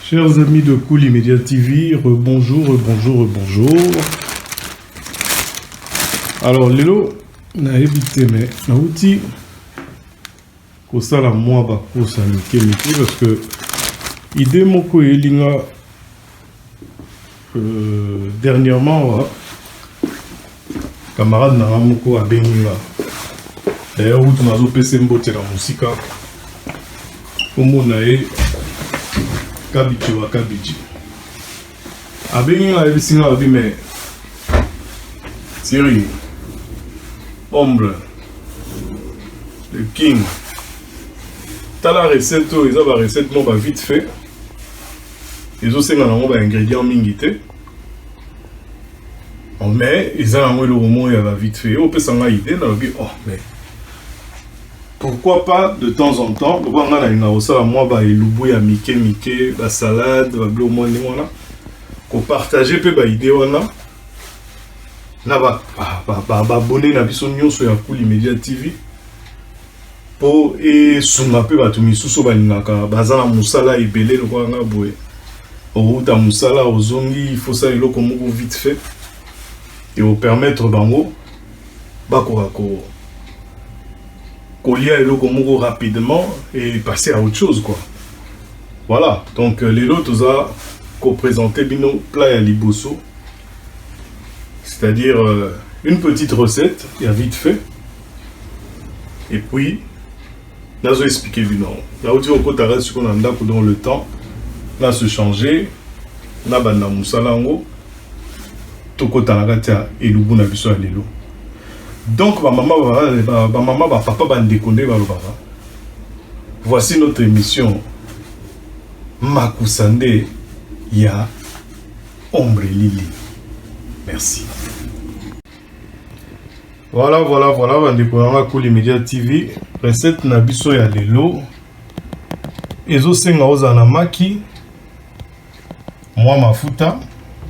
Chers amis de Cool Media TV, bonjour. Alors, Lelo, na évité, mais na outil, que ça la moi ba ko ça mike parce que idée moko elinga dernièrement camarade na moko a benga. D'ailleurs, où tu m'as opé mbote la musique, comme on a Kabichi wa Kabichi. Abenga ebisinga abi mais Thierry, Ombre, le King. T'as la recette, ils ont la recette, non, vite fait. Ils ont ces ingrédients mingité. Mais ils ont le moment, il va vite fait. On peut s'en idée, on dit, oh, mais pourquoi pas de temps en temps, pourquoi on a une rosa, moi, il y a Mickey, la salade, la bleu, moi, qu'on partage peu l'idée, on a. Na abonné na biso nyonso ya Cool Media TV po e sunga pe bato misusu balingaka baza na musala ebele lokwa nga boye outa musala ozongi il faut ça eloko moko vite fait et au permettre bango bakoka ko lia eloko moko rapidement et passer à autre chose quoi. Voilà, donc les autres toza ko présenter bino plat ya liboso. C'est-à-dire une petite recette, il y a vite fait. Et puis, là, je vais expliquer bien. Là où tu vas côté ce qu'on a dans le temps, là, se changer, là, bana musalango, to côté la gatia et le bon abisso à l'élo. Donc, ma maman, papa, va déconner, voici notre émission. Makusande, ya Ombre Lili. Merci. Voilà, on découvre Cool Media TV. Recette na biso ya lelo. Ezo senga oza maki. Moi mafuta.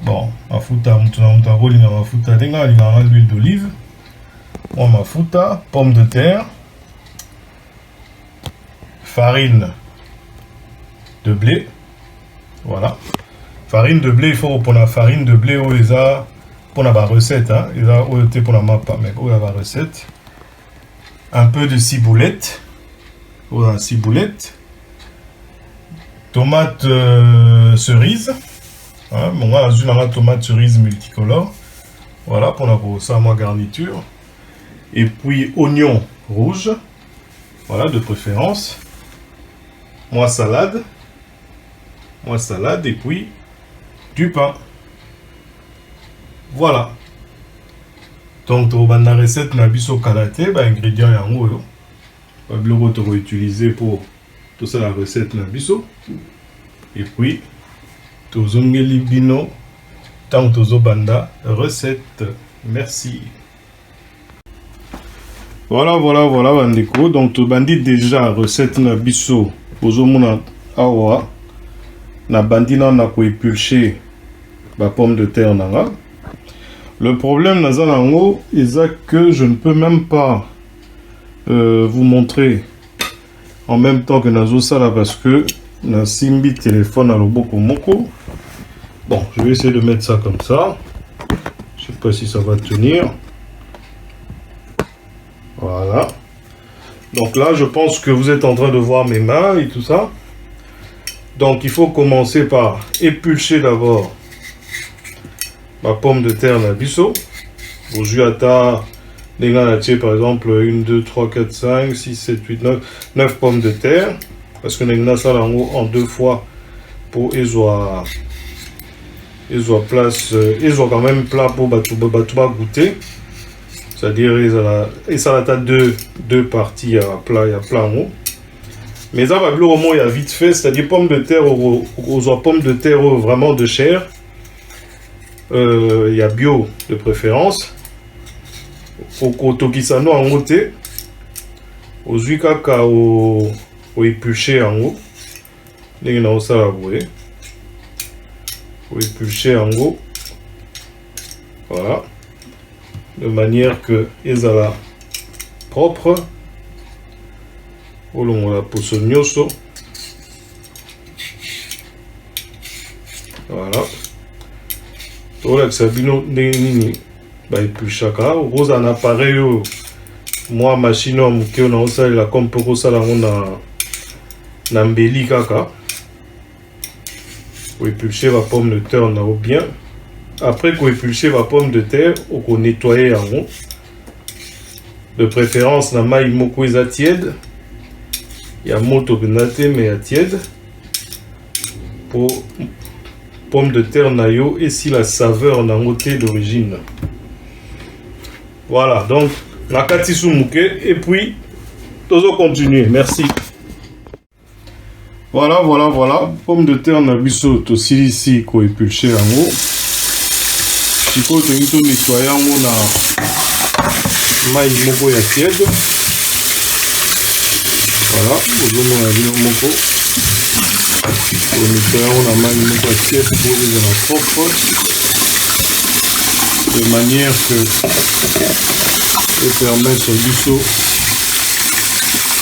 Bon, mafuta mutu rolinga mafuta denga linga l'huile d'olive. Moi mafuta, pomme de terre. Farine de blé. Voilà. Farine de blé, il faut pour la farine de blé où ils a pour la recette, hein, ils a été pour la mappa, mais où la recette. Un peu de ciboulette, ou la ciboulette, tomate cerise, hein, bon là j'ai la tomate cerise multicolore, voilà pour la ça moi garniture, et puis oignon rouge, voilà de préférence, moi salade, et puis du pain. Voilà. Donc, la recette na biso kalaté, ingrédients yango yo. Tu vas utiliser pour tout ça la recette na biso. Et puis, tozongeli bino tant tozo banda recette. Merci. Voilà bandeko. Donc, tu bandit déjà recette na biso. Ozo mona awa. Na bandina na ko épulcher la pomme de terre nanga. Le problème nazanango est que je ne peux même pas vous montrer en même temps que nazo sala parce que na simbi téléphone à loboko moko. Bon, je vais essayer de mettre ça comme ça. Je sais pas si ça va tenir. Voilà. Donc là, je pense que vous êtes en train de voir mes mains et tout ça. Donc il faut commencer par épulcher d'abord ma pomme de terre la bisso. Au juata, les gars par exemple 1, 2, 3, 4, 5, 6, 7, 8, 9 pommes de terre. Parce que nous avons ça en 2 fois pour qu'ils soient place, ils soient quand même plat pour goûter. C'est-à-dire ils ça a deux parties à plat en haut. Mais ça va au moins il y a vite fait, c'est-à-dire pommes de terre aux pommes de terre vraiment de chair. Il y a bio de préférence. Au tokisano en haut, aux huikaka au épluché en haut. Les gens ça la voyer. Au épluché en haut. Voilà. De manière que ils soient propres. Au long de la poisson nyoso. Voilà. Voilà que ça bino nini. Bah et puis chaka. Rose un appareil. Moi machine homme qui on a aussi la comme pour ça là on a n'embelli kaka. Pour éplucher la pomme de terre on a bien. Après qu'on éplucher la pomme de terre ou qu'on nettoyer en haut. De préférence la maille moko est tiède. Il y a moto benate mais à tiède. Pour pomme de terre nayo et si la saveur n'a goûté d'origine. Voilà donc la katisu mouké et puis toujours continuer. Merci. Voilà pomme de terre na biso to silisi ko épulcher en haut. Siko to nito nettoyer en haut na maille moko ya tiède. Voilà, ozomona bino moko. Pour nettoyer on a maille moko ya tiède pour les propre. De manière que et permettre biso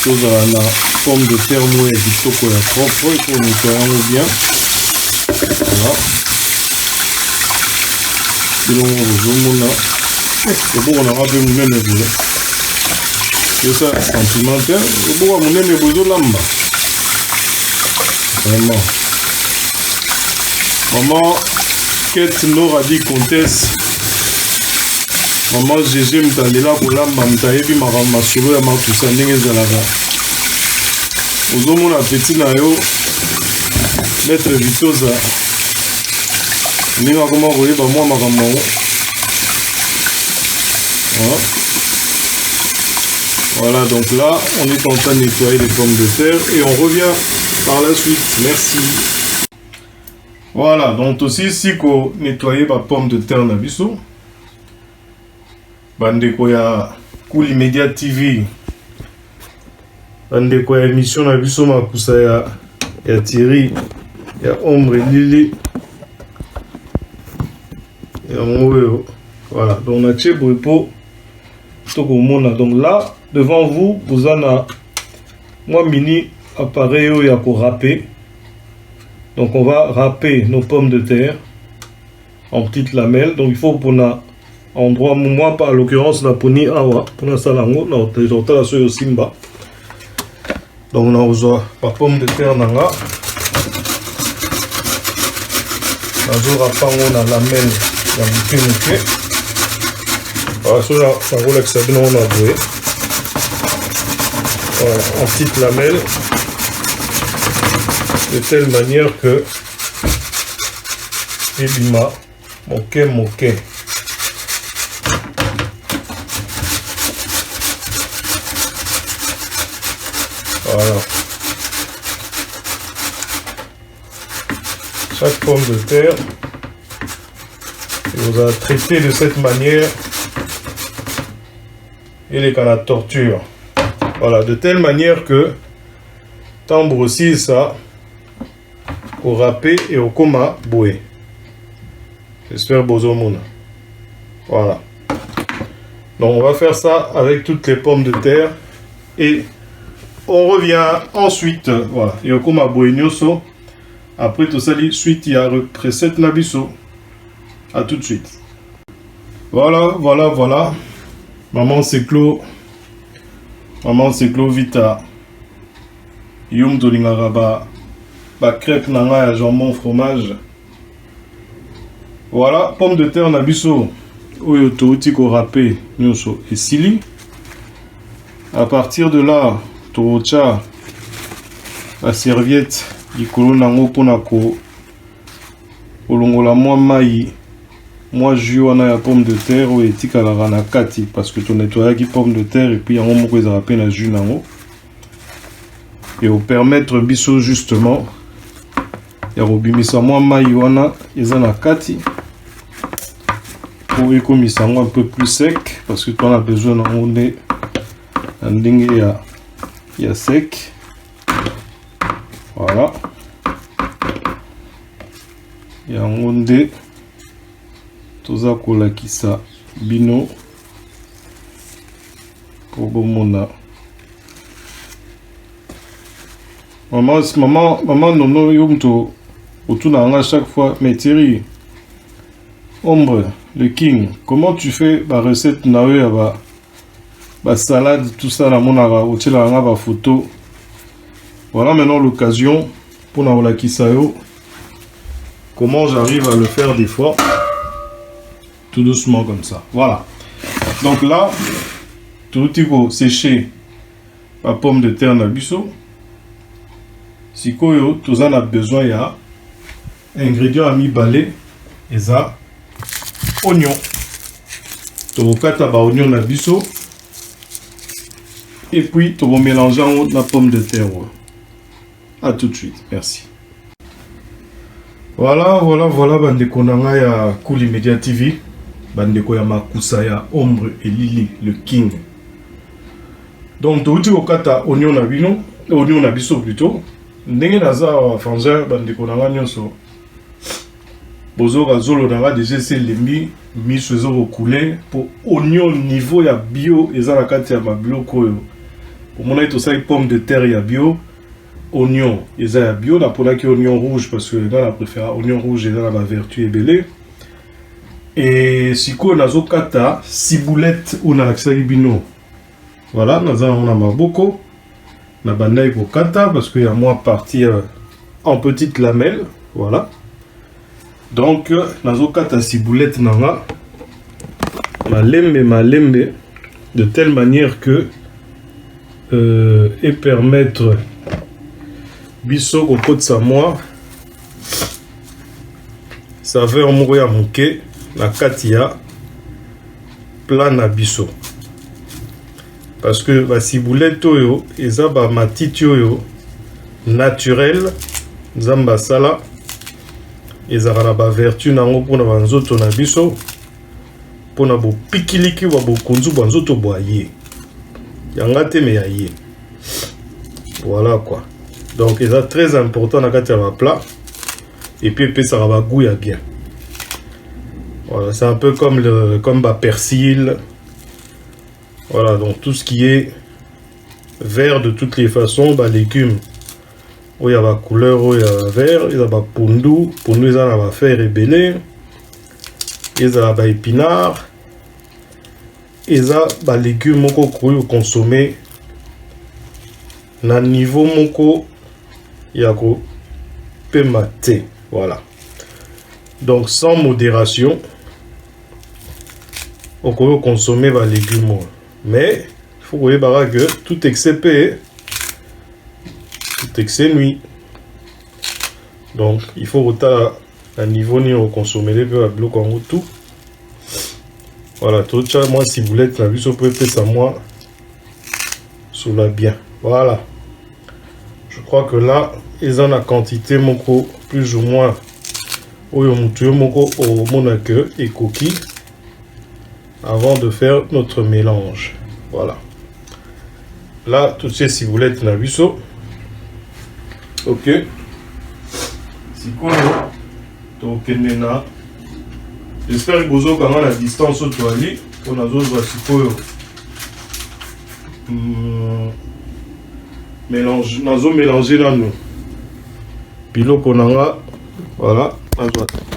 chose à la pomme de terre mouée du chocolat propre et pour nettoyer bien. Voilà. Donc c'est bon, on a rappelé mon même boulot. C'est ça, sentimental. C'est bon, mon même boulot lamba. Vraiment. Maman, Kate Nora dit comtesse. Maman Gégé m'tandela kolamba m'tayebi makambo masolo ya matusa ndenge ezalaka. Ozomona petit na yo maître Vitoza ndenge akoma koyeba mwa makambo yango. Voilà, donc là on est en train de nettoyer les pommes de terre et on revient par la suite. Merci. Voilà, donc aussi si qu'on nettoyer ma pomme de terre na biso. Bandeko ya Cool Media TV. Bandeko ya émission na biso makusa ya Thierry ya Ombre Lili. Ya Moyo. Voilà, donc on a tché pour Tokomona. Donc là, devant vous, vous en avez moi mini appareil ya ko râper. Donc on va râper nos pommes de terre en petites lamelles. Donc il faut pour na endroit moi par l'occurrence la poni awa pour la salango na hotel la simba. Donc on a besoin par pomme de terre nanga. Nazo rapango na lamelle ya muke. Voilà, ça roule avec ça bien on a joué. Voilà, en petites lamelles. De telle manière que ebima moke. Voilà. Chaque pomme de terre, vous a traité de cette manière et les canards torture. Voilà, de telle manière que tambour aussi ça au râpé et au coma boué. J'espère bozomona. Voilà. Donc on va faire ça avec toutes les pommes de terre et on revient ensuite. Voilà. Et au coma boué nyoso. Après tout ça, suite il y a recette nabiso. À tout de suite. Voilà. Maman c'est clos vita. Yum tolingara ba crêpe nanga ya jambon fromage. Voilà, pomme de terre nabiso. Oyo touti ko râpé nyoso et sili. À partir de là, tocha la serviette likolo nango pona ko olongola mwa mai mwa jus wana ya pomme de terre oyo etikalaka na kati parce que to nettoyaki pomme de terre et puis yango moko ezala pe na jus nango et au permettre biso justement ya kobimisa mwa mai wana eza na kati pour ekomisa yango un peu plus sec parce que tu as besoin nango nde na ndenge ya sec. Voilà. Yango nde toza kolakisa bino pour bomona. Maman nono yo mto autour d'un à chaque fois. Mais Thierry, Ombre, le king, comment tu fais la recette nawe ba salade, tout ça, la monara, au tila nga ba photo. Voilà maintenant l'occasion pour la kisayo. Comment j'arrive à le faire des fois. Tout doucement comme ça. Voilà. Donc là, tout type sécher la pomme de terre na biso. Si koyo, tout ça a besoin ya ingrédients à mi balé et ça oignon. Donc kata ba oignon na biso. Et puis tu vas mélanger en haut la pomme de terre. A tout de suite. Merci. Voilà, bandeko nanga ya Kuli Media TV. Bandeko ya makusa ya Ombre et Lily, le king. Donc, tu as kata oignon na bino, oignon na biso plutôt. Ndenge naza frangin bandeko nanga nyonso. Bozo gazolo nanga déjà c'est lembi, mi sezo recoulé pour oignon niveau ya bio eza na kati ya mabiloko oyo. Pour mon avis, tout ça, pomme de terre, il y a bio. Oignon, il y a bio. Là, pour qui oignon rouge, parce que là, on préfère oignon rouge et là, la vertu est belée. Et si on a kata, ciboulette ou na bino. Voilà, on a maboko. On a bandaï pour kata, parce qu'il y a moins parti en petites lamelles. Voilà. Donc, on a kata ciboulette nanga. Malembe, de telle manière que et permettre biso au pot de sa moi ça veut en mourir manquer la katia plan na biso parce que la ciboulette yo eza ba matiti yo naturel zamba sala ezara na ba vertu nango pona banzoto na biso pona bo pikiliki wa bo konzu banzoto boye. Yangate me yaye. Voilà quoi. Donc c'est très important dans le plat. Et puis ça va goût bien. Voilà, c'est un peu comme le persil. Voilà, donc tout ce qui est vert de toutes les façons, légumes. Il y a la couleur, il y a la vert, il y a la pundu, il y a la fer et belé, il y a la épinard. Et ça, les légumes moko koyo consommer na niveau moko yako pemate. Voilà. Donc sans modération, on peut consommer les légumes. Mais il faut voir que tout excès nuit. Donc il faut autant à niveau ni au consommer les blocs en tout. Voilà, tout ça, moi, si vous voulez, la vue, on peut faire ça, moi, sous la bien. Voilà. Je crois que là, ils ont la quantité, moko, plus ou moins, au monaque et coquille, avant de faire notre mélange. Voilà. Là, tout ça, si vous voulez, la vue, ok. Si vous voulez, j'espère que vous avez la distance au toilette pour nous mélanger là nous. Pilo konanga, voilà, oh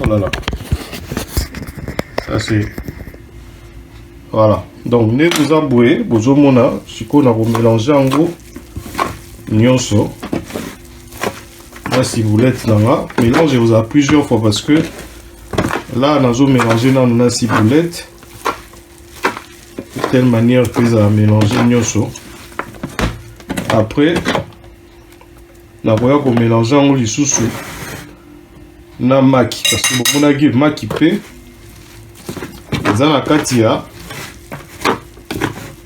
là là. Ça c'est voilà. Donc ne vous abouez, vous mona, si on a mélangé en gros nyonso. Là si vous l'êtes là, mélangez-vous à plusieurs fois parce que là, nous avons mélangé dans la ciboulette de telle manière que ça a mélangé nyoso. Après, nous avons mélangé en lisusu na maki parce que on a dit maki pe dans la katia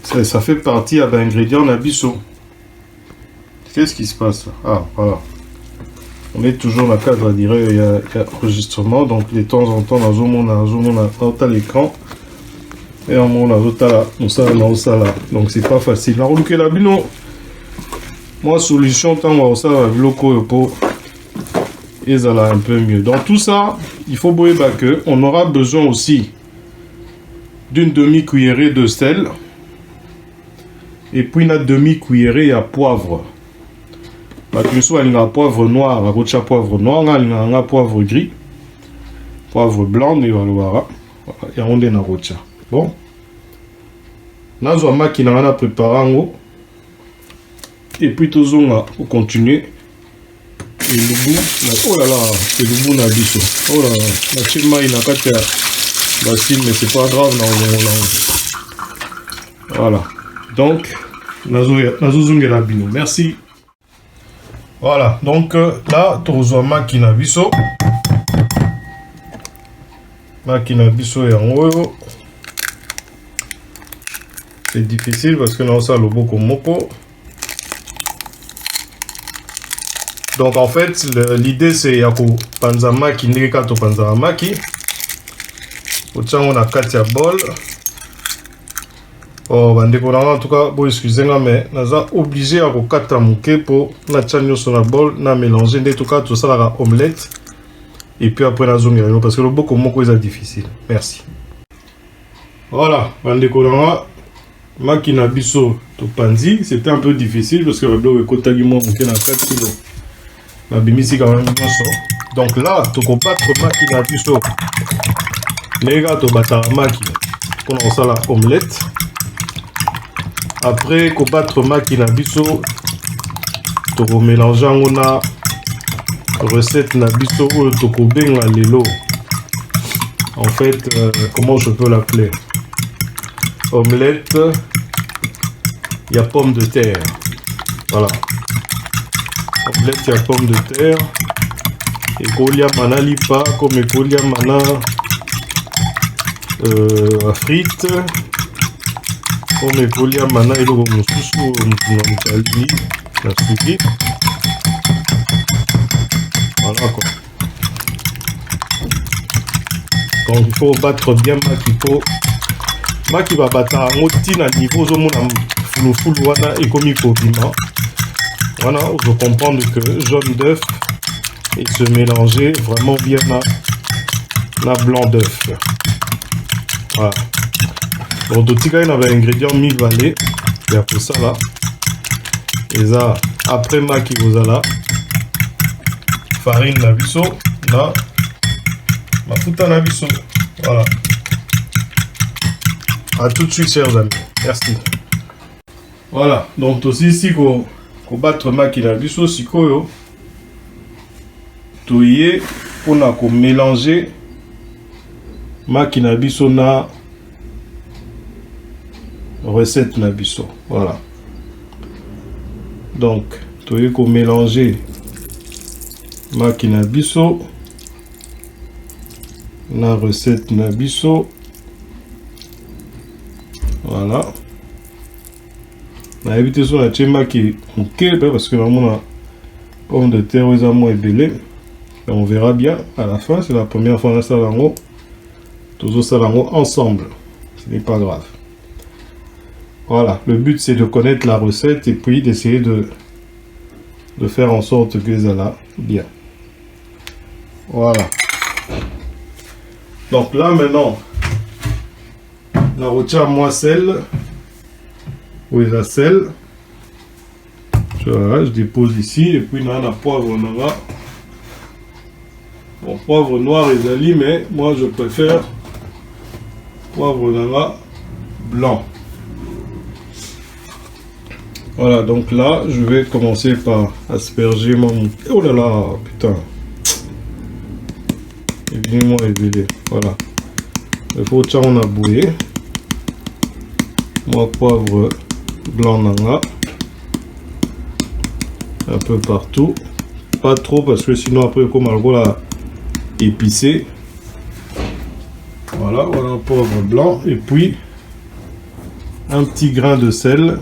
ça fait partie de l'ingrédient na biso. Qu'est-ce qui se passe là? Ah voilà. On est toujours dans le cadre, il y a enregistrement, donc de temps en temps, on a l'écran et on a là. Donc c'est pas facile. Moi, solution, tant ça va pour et ça là un peu mieux. Dans tout ça, il faut que on aura besoin aussi d'une demi-cuillerée de sel et puis une demi-cuillerée à poivre. bato misusu balingaka poivre noir bakotia poivre noir nga alingaka poivre gris poivre blanc nde balobaka yango nde nakotia bon nazwa maki na nga na prépare yango et puis tozonga pour continuer elubu oh là là elubu na biso oh là là natie mai na kati ya bassine mais c'est pas grave na olongola voilà donc nazozongela bino merci. Voilà, donc là, tozwa maki na biso. Maki na biso yango. C'est difficile parce que non, ça le boko moko. Donc en fait, l'idée c'est yako panza maki ndenge kato panza maki. Otiango na kati ya bol. Oh, en tout cas, bon, excusez-moi, mais nous avons obligé à quatre mouquet pour la chagnon sur la bol, na mélanger, en tout cas, tout ça la omelette. Et puis après, la zone parce que le beaucoup moko est difficile. Merci. Voilà, bandeko makina biso to panzi, c'était un peu difficile parce que le bloc est kotagi mo mouquet na 4 kg. La bimisi quand même donc là, tu peux battre makina biso. Les gars, tu battre maki pour lancer la omelette. Après, qu'on battre maki na biso, tu mélanger na recette na biso ou tu benga lelo. En fait, comment je peux l'appeler? Omelette, il y a pomme de terre. Voilà. Omelette, il y a pomme de terre. Et kolia mana lipa, comme kolia mana frites. Comme kolia mana eloko mosusu mutuna mutali na suki. Voilà quoi. Donc il faut battre bien maki va battre à tina niveau zo mona fulu wana ekomi kopima. Voilà, je comprends que jaune d'œuf et se mélanger vraiment bien na blanc d'œuf. Voilà. Donc tout cas il y a un ingrédient mi-valé et après ça là et ça après maki vous allez farine na biso na mafuta na biso. Voilà. À tout de suite chers amis. Merci. Voilà, donc aussi ici qu'on battre maki na biso sikoyo toye on a ko mélanger maki na biso na recette na biso. Voilà. Donc, tu peux mélanger maki na biso na recette na biso. Voilà. Na éviter sur la tchema qui ok parce que la pomme de terre est moins belé. On verra bien à la fin. C'est la première fois dans ça lango. Tous ça lango ensemble. Ce n'est pas grave. Voilà, le but c'est de connaître la recette et puis d'essayer de faire en sorte que ça là bien. Voilà. Donc là maintenant, la retire moi sel. Oui, la sel. Voilà, je dépose ici et puis on a la poivre noir. Bon, poivre noir et ali, mais moi je préfère poivre noir blanc. Voilà, donc là, je vais commencer par asperger mon... Oh là là, putain. Évidemment, évidemment. Voilà. Il faut que on a bouillé. Moi, poivre blanc nanga. Un peu partout. Pas trop, parce que sinon, après, comme on va épicé. Voilà, voilà, poivre blanc. Et puis, un petit grain de sel.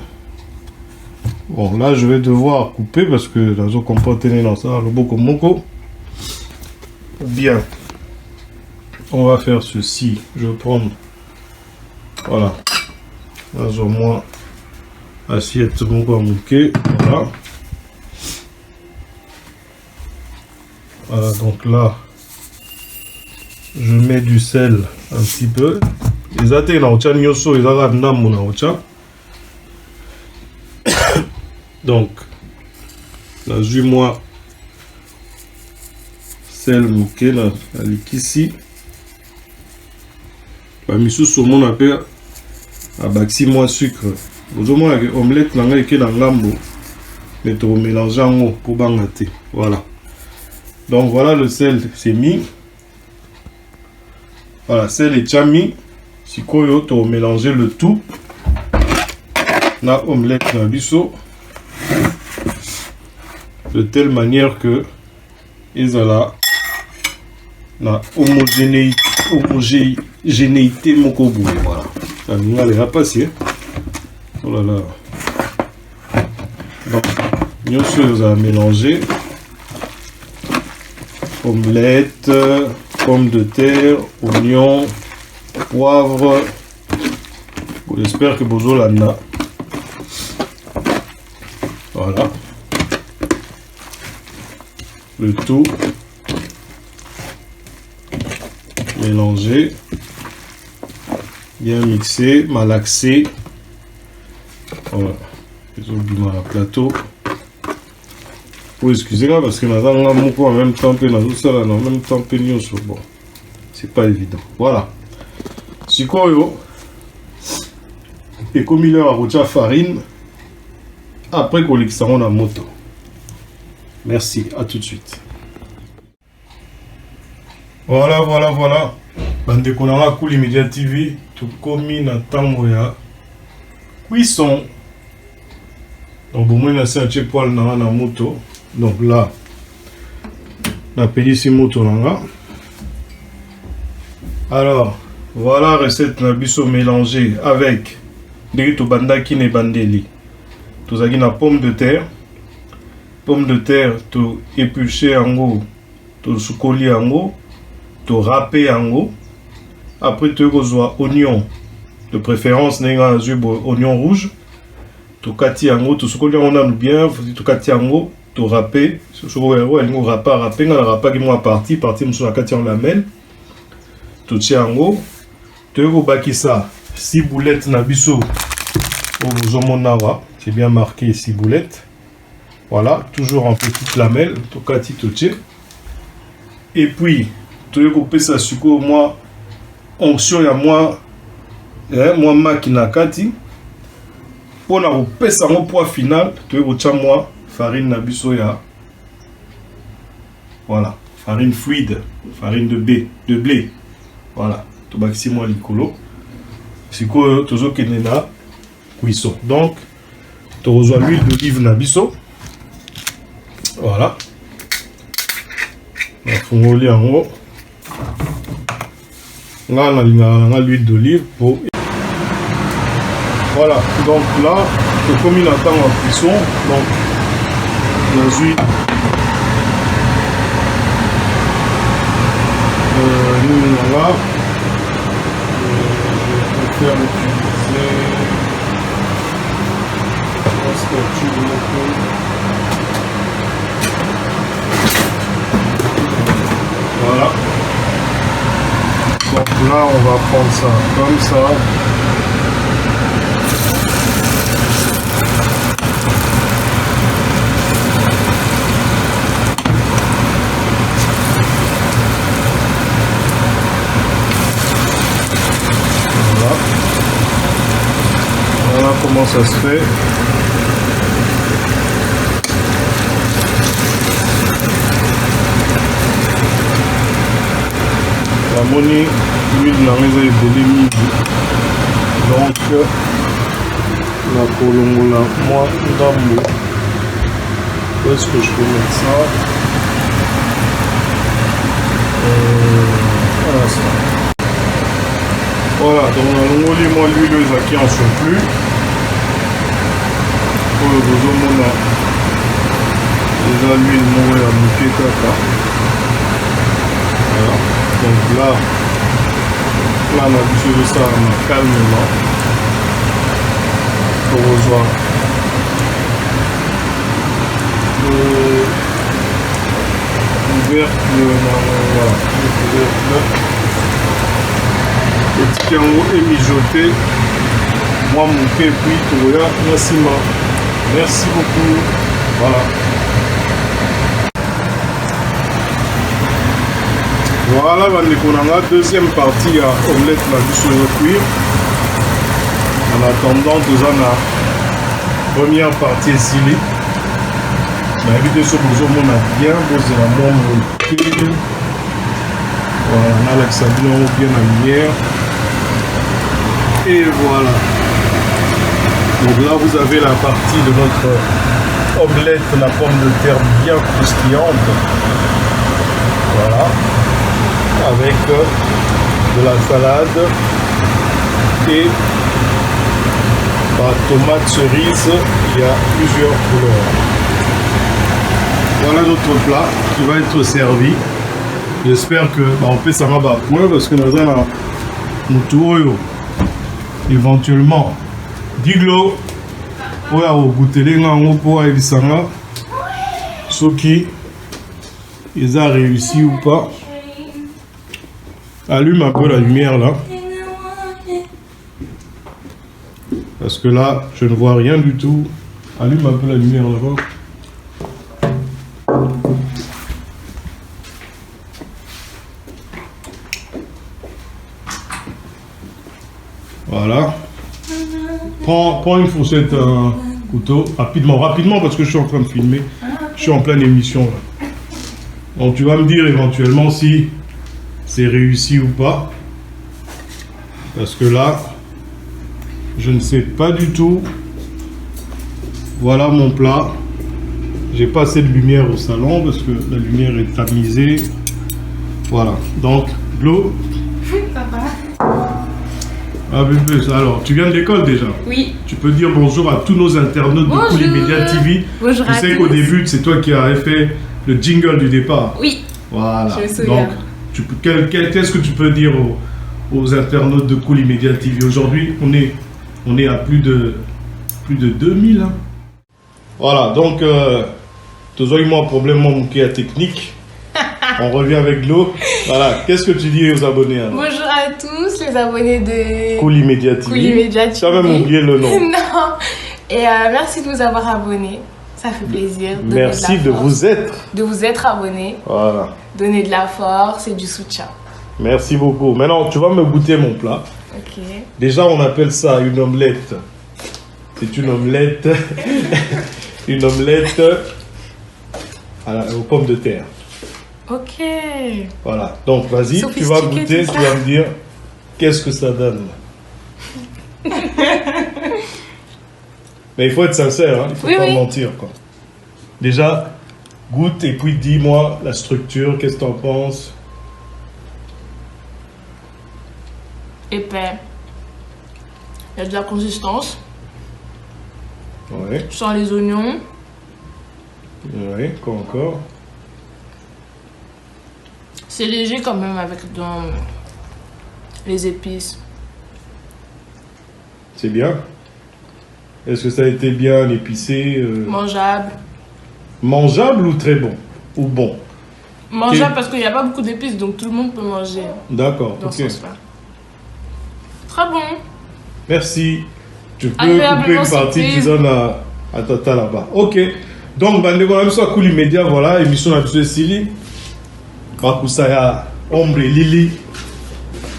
Bon, là, je vais devoir couper parce que la zone comporte dans ça, le boko moko. Bien. On va faire ceci. Je vais prendre, voilà, là, au moins, assiette moko à mouquer. Voilà. Voilà, donc là, je mets du sel un petit peu. Les athées, là, on tient nyoso, ils arabes, nam, on tient. Donc, La jus moi sel moké na likisi. Ba misu saumon appelle à baxi moi sucre. Vous au moins omelette na ngai ke na ngambo. Mais tu mélanges en haut pour bangater. Voilà. Donc voilà le sel, c'est mis. Voilà, sel et chami. Si tu as mélangé le tout. Na omelette na biso. De telle manière que ils ont là la homogénéité mokobu. Voilà. Ça nous a passé. Oh là là. Donc, nous sommes à mélanger. Omelette, pommes de terre, oignons, poivre. J'espère que vous avez là. Voilà. Le tout mélanger, bien mixer, malaxer. Voilà. Ils ont mis à plateau. Excusez-moi parce que nous avons en même temps que nous avons en même temps que nous. Bon, c'est pas évident. Voilà. Si quoi et comme il a rajouté farine, après qu'on l'externe la moto. Merci, à tout de suite. Voilà. Bande konanga Cool Media TV, tout comme na tango ya cuisson. Donc bon moi na c'est un poil na moto. Donc là, la pédicée moto nanga. Alors, voilà recette na biso mélangée avec des bandaki ne bandeli. Tout na pomme de terre. Pomme de terre, tout épulché en haut, tout soukoli en haut, tout râpé en haut. Après, tu as oignon, de préférence, oignon rouge. Tout kati en haut, tout soukoli en haut, bien, tout kati en haut, tout râpé. Ce râpé, râpé qui est parti, sur la kati en lamelle. Tout tient en haut. Tu as baki ça, 6 boulettes nabiso. C'est bien marqué 6 boulettes. Voilà, toujours en petite lamelle, tout kati toché. Et puis, tu as coupé ça sur moi, onction ya moi makina kati. Pour la couper ça mon poids final, tu as coupé moi farine nabiso ya. Voilà, farine fluide, farine de blé. Voilà, tu as coupé moi l'icolo. C'est quoi, tu as coupé na cuisson. Donc, tu as rejoint l'huile d'olive nabiso. Voilà. On va fongoler en haut. Là, on a l'huile d'olive pour. Voilà. Donc là, comme il attend en cuisson, donc l'huile. Nous là. Je vais faire utiliser. Voilà. Donc là, on va prendre ça comme ça. Voilà. Voilà comment ça se fait. La monnaie, l'huile n'a rien évolué. Donc, la colombola, moi, d'ambo. Où est-ce que je peux mettre ça? Voilà ça. Voilà, donc on a l'ongoli, moi, l'huile, qui en sont plus. Pour le besoin, on a déjà l'huile, moi, à mouquer caca. Voilà. Donc là, on a besoin de ça calmement pour rejoindre le couvercle, voilà, le couvercle. Le petit en haut est mijoté. Moi, mon pied, puis tout là, merci beaucoup. Voilà. Voilà, la deuxième partie à omelette la biso de cuire. En attendant, nous avons la première partie ici. Mais évitez ce que vous avez bien, vous avez un bon. Voilà, on a l'accent bien la lumière. Et voilà. Donc là, vous avez la partie de notre omelette, la pomme de terre bien croustillante. Voilà. Avec de la salade et la tomate cerise. Il y a plusieurs couleurs. Voilà notre plat qui va être servi. J'espère que on peut s'en avoir point parce que nous avons un tour éventuellement. Diglo, on va goûter les gens pour aller s'en ce qui ils ont réussi ou pas. Allume un peu la lumière là. Parce que là, je ne vois rien du tout. Allume un peu la lumière là-bas. Voilà. Prends une fourchette, un couteau, rapidement, parce que je suis en train de filmer. Je suis en pleine émission là. Donc tu vas me dire éventuellement si c'est réussi ou pas. Parce que là, je ne sais pas du tout. Voilà mon plat. J'ai pas assez de lumière au salon parce que la lumière est tamisée. Voilà. Donc, l'eau. Ça va. Ah, bébé, alors, tu viens de l'école déjà? Oui. Tu peux dire bonjour à tous nos internautes de Koulimedia TV. Bonjour à tous. Tu sais qu'au début, c'est toi qui as fait le jingle du départ. Oui. Voilà. Je me souviens. Donc, qu'est-ce que tu peux dire aux internautes de Koulimedia TV? Aujourd'hui, on est à plus de 2000. Hein. Voilà, donc, tu as eu un problème mon technique. On revient avec l'eau. Voilà, qu'est-ce que tu dis aux abonnés alors? Bonjour à tous les abonnés de Koulimedia TV. Koulimedia TV. Tu as même oublié le nom. Non. Et merci de vous avoir abonnés. Ça fait plaisir. Merci de vous être. De vous être abonnés. Voilà. Donner de la force et du soutien. Merci beaucoup. Maintenant, tu vas me goûter mon plat. Ok. Déjà, on appelle ça une omelette. C'est une omelette. Une omelette aux pommes de terre. Ok. Voilà. Donc, vas-y, tu vas goûter, tu vas me dire qu'est-ce que ça donne. Mais il faut être sincère, hein. Il ne faut pas mentir, quoi. Déjà, goûte et puis dis-moi la structure, qu'est-ce que tu en penses? Épais. Il y a de la consistance. Ouais. Tu sens les oignons. Ouais, quoi encore? C'est léger quand même avec dans les épices. C'est bien. Est-ce que ça a été bien épicé? Mangeable. Mangeable ou très bon? Ou bon? Mangeable parce qu'il n'y a pas beaucoup d'épices, donc tout le monde peut manger. D'accord, dans ok. ce sens-là. Très bon. Merci. Tu peux couper une partie, tu donnes à Tata là-bas. Ok. Donc, bandeko na biso Koulimedia, voilà, émission na biso esili. Bakusaya ombre lili.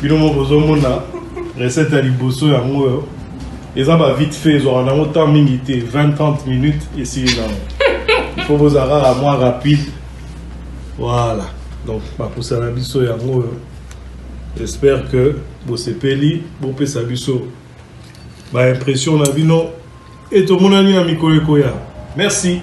Bino mo bozomona recette à liboso yango yo. Eza ba vite fait, ezora na autant mingi te 20-30 minutes ici là. Il faut vos arrêts à moins rapide. Voilà. Donc, bakusaya biso yango yo. J'espère que vous sepeli, vous pouvez sabiso. Ba impression na bino et tout le monde a mis à Merci.